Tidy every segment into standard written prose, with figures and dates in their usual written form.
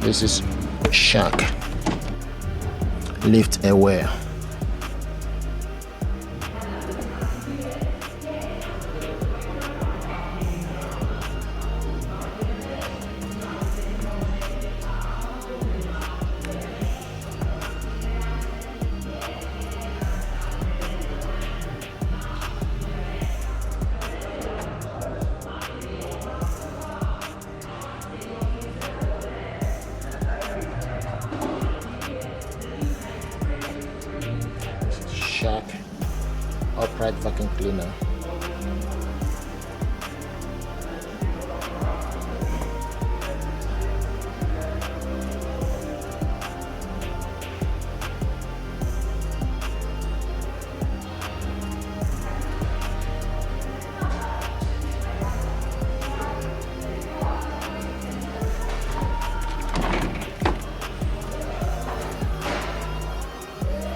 This is Shark Lift Aware. Shark upright vacuum cleaner.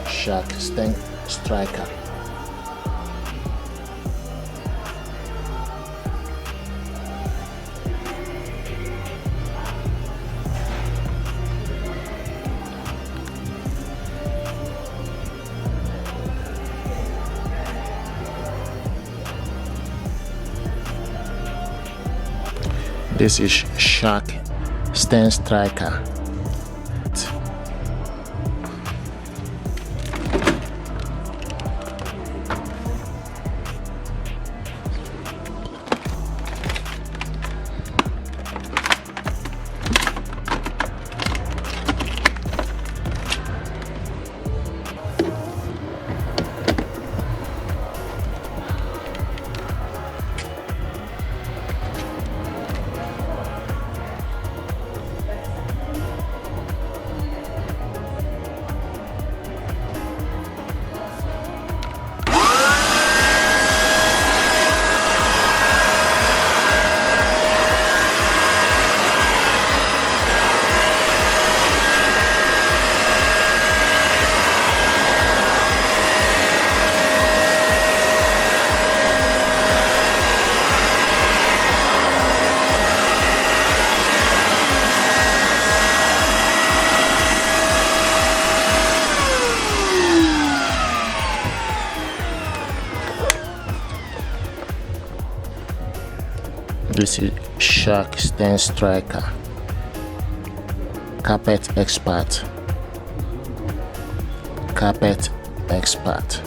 Shark Stand Striker. This is Shark Stand Striker. This is Shark Stand Striker. Carpet Expert. Carpet Expert.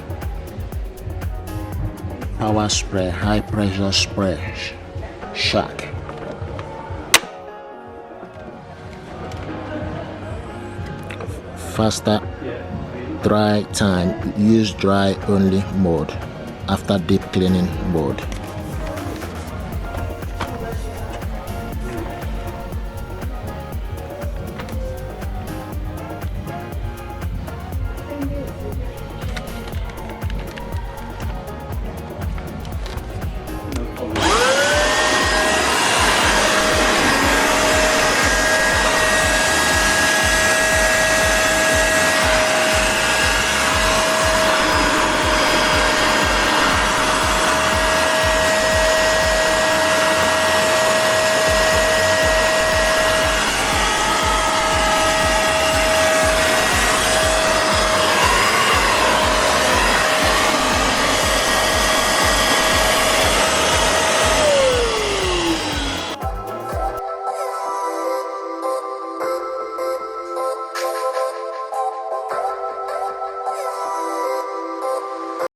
Power spray, high pressure spray. Shark. Faster dry time. Use dry only mode after deep cleaning mode.